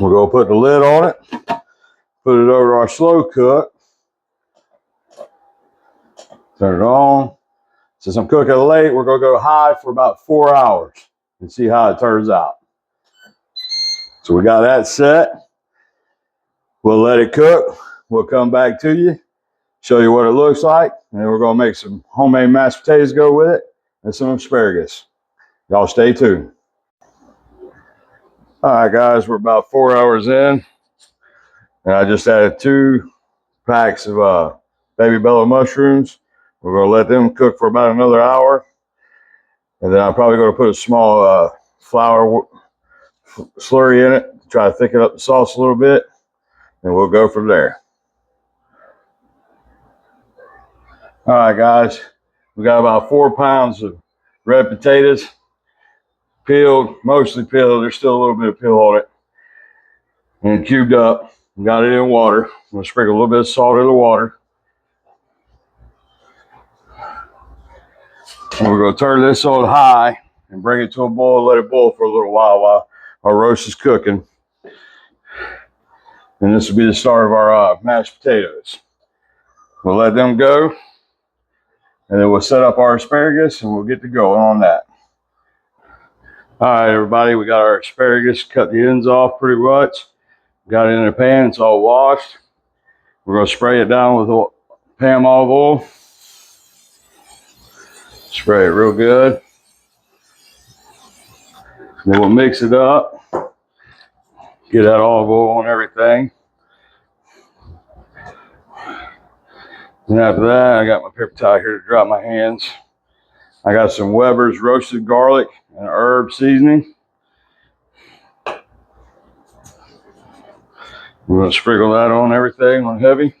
We're going to put the lid on it, put it over to our slow cook, turn it on. Since I'm cooking late, we're going to go high for about 4 hours and see how it turns out. So we got that set. We'll let it cook. We'll come back to you, show you what it looks like, and then we're going to make some homemade mashed potatoes go with it and some asparagus. Y'all stay tuned. All right, guys, we're about 4 hours in, and I just added 2 packs of baby bellow mushrooms. We're going to let them cook for about another hour, and then I'm probably going to put a small flour slurry in it to try to thicken up the sauce a little bit, and we'll go from there. All right, guys, we got about 4 pounds of red potatoes, peeled, mostly peeled. There's still a little bit of peel on it, and cubed up. We got it in water. I'm going to sprinkle a little bit of salt in the water. And we're going to turn this on high and bring it to a boil, let it boil for a little while our roast is cooking. And this will be the start of our mashed potatoes. We'll let them go, and then we'll set up our asparagus, and we'll get to going on that. All right, everybody, we got our asparagus, cut the ends off pretty much. Got it in a pan, it's all washed. We're going to spray it down with Pam olive oil. Spray it real good. Then we'll mix it up. Get that olive oil on everything. And after that, I got my paper towel here to dry my hands. I got some Weber's roasted garlic and herb seasoning. We're going to sprinkle that on everything on heavy.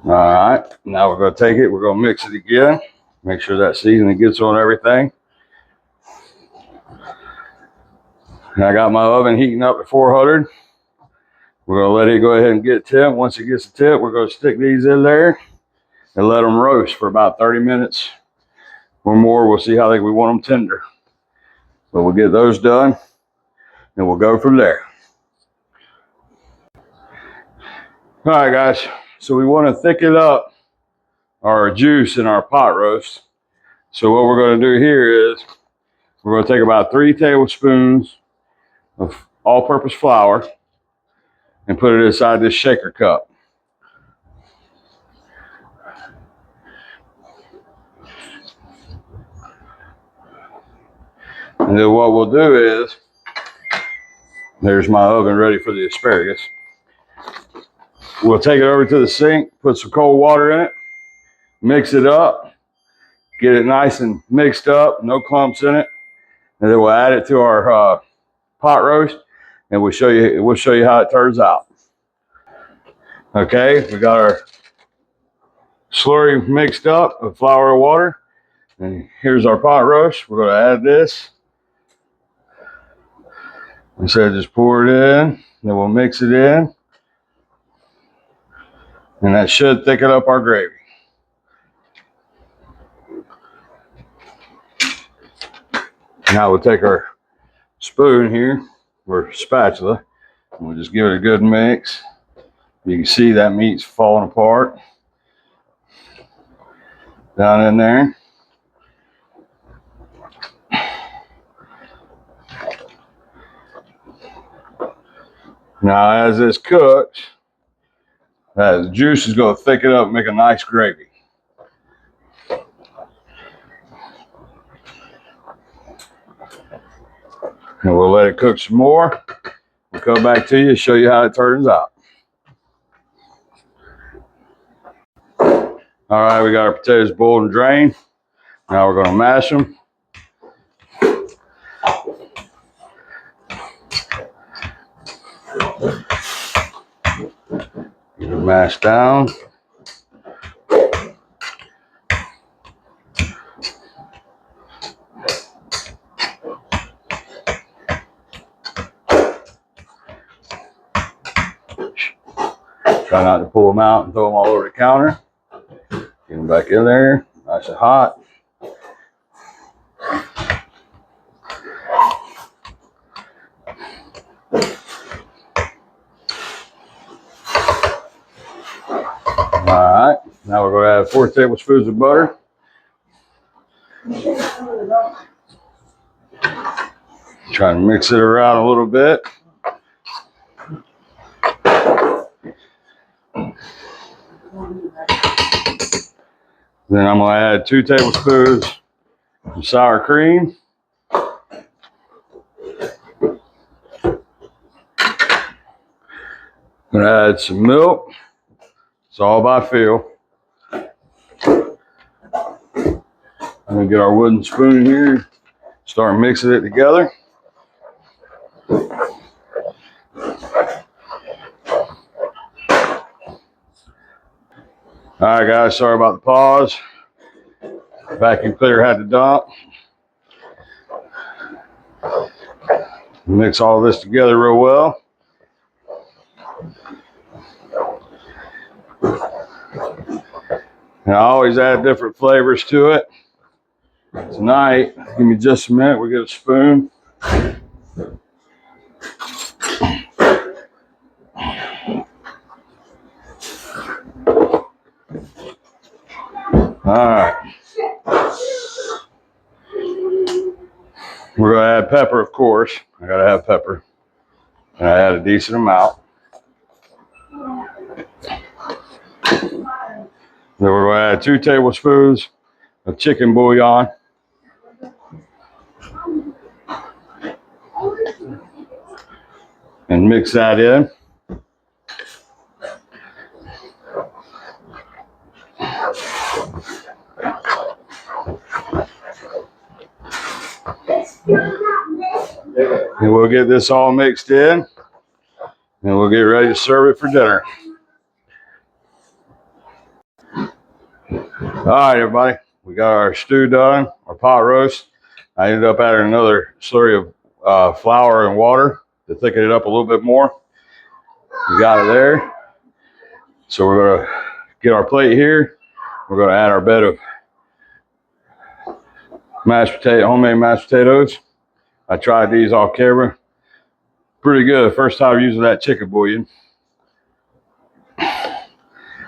All right, now we're going to take it, we're going to mix it again. Make sure that seasoning gets on everything. And I got my oven heating up to 400. We're going to let it go ahead and get temp. Once it gets to temp, we're going to stick these in there and let them roast for about 30 minutes or more. We'll see how we want them tender. But we'll get those done, and we'll go from there. All right, guys. So we want to thicken up our juice in our pot roast. So what we're going to do here is we're going to take about 3 tablespoons of all-purpose flour and put it inside this shaker cup. And then what we'll do is, there's my oven ready for the asparagus. We'll take it over to the sink, put some cold water in it, mix it up, get it nice and mixed up, no clumps in it, and then we'll add it to our pot roast, and we'll show you how it turns out. Okay, we got our slurry mixed up with flour and water, and here's our pot roast. We're going to add this. Instead of just pour it in, then we'll mix it in, and that should thicken up our gravy. Now we'll take our spoon here, or spatula, and we'll just give it a good mix. You can see that meat's falling apart down in there. Now as this cooks, that juice is going to thicken up and make a nice gravy. And we'll let it cook some more. We'll come back to you and show you how it turns out. All right, we got our potatoes boiled and drained. Now we're going to mash them. Get them mashed down. Try not to pull them out and throw them all over the counter. Get them back in there. Nice and hot. All right, now we're going to add 4 tablespoons of butter. Try to mix it around a little bit. Then I'm going to add 2 tablespoons of sour cream. I'm going to add some milk. It's all by feel. I'm going to get our wooden spoon here. Start mixing it together. All right, guys, sorry about the pause. Vacuum cleaner had to dump. Mix all this together real well. And I always add different flavors to it. Tonight, give me just a minute, we'll get a spoon. All right. We're going to add pepper, of course. I got to have pepper. And I add a decent amount. Then we're going to add 2 tablespoons of chicken bouillon. And mix that in. And we'll get this all mixed in. And we'll get ready to serve it for dinner. All right, everybody. We got our stew done, our pot roast. I ended up adding another slurry of flour and water to thicken it up a little bit more. We got it there. So we're going to get our plate here. We're going to add our bed of homemade mashed potatoes. I tried these off camera. Pretty good. First time using that chicken bouillon. Then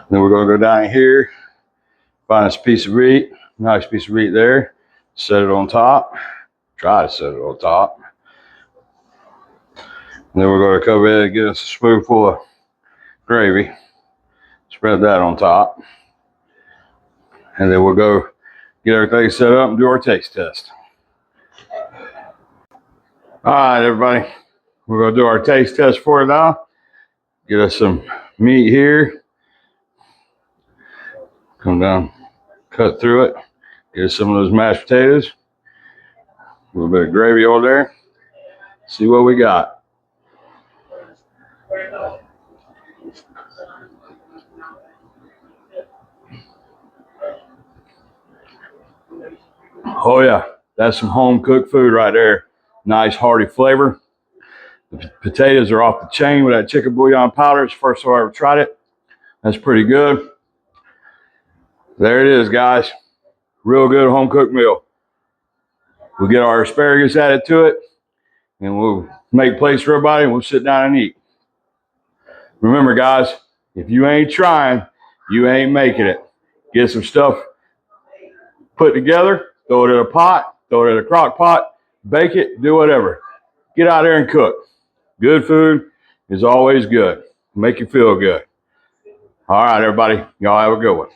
we're going to go down here, find this piece of meat, nice piece of meat there, set it on top. Try to set it on top. And then we're going to come in and get us a spoonful of gravy. Spread that on top. And then we'll go get everything set up and do our taste test. All right, everybody. We're going to do our taste test for it now. Get us some meat here. Come down, cut through it. Get us some of those mashed potatoes. A little bit of gravy on there. See what we got. Oh yeah, that's some home cooked food right there. Nice hearty flavor. The potatoes are off the chain with that chicken bouillon powder. It's the first time I ever tried it. That's pretty good. There it is, guys. Real good home cooked meal. We'll get our asparagus added to it, and we'll make place for everybody, and we'll sit down and eat. Remember, guys, if you ain't trying, you ain't making it. Get some stuff put together, throw it in a pot, throw it in a crock pot, bake it, do whatever. Get out there and cook. Good food is always good. Make you feel good. All right, everybody. Y'all have a good one.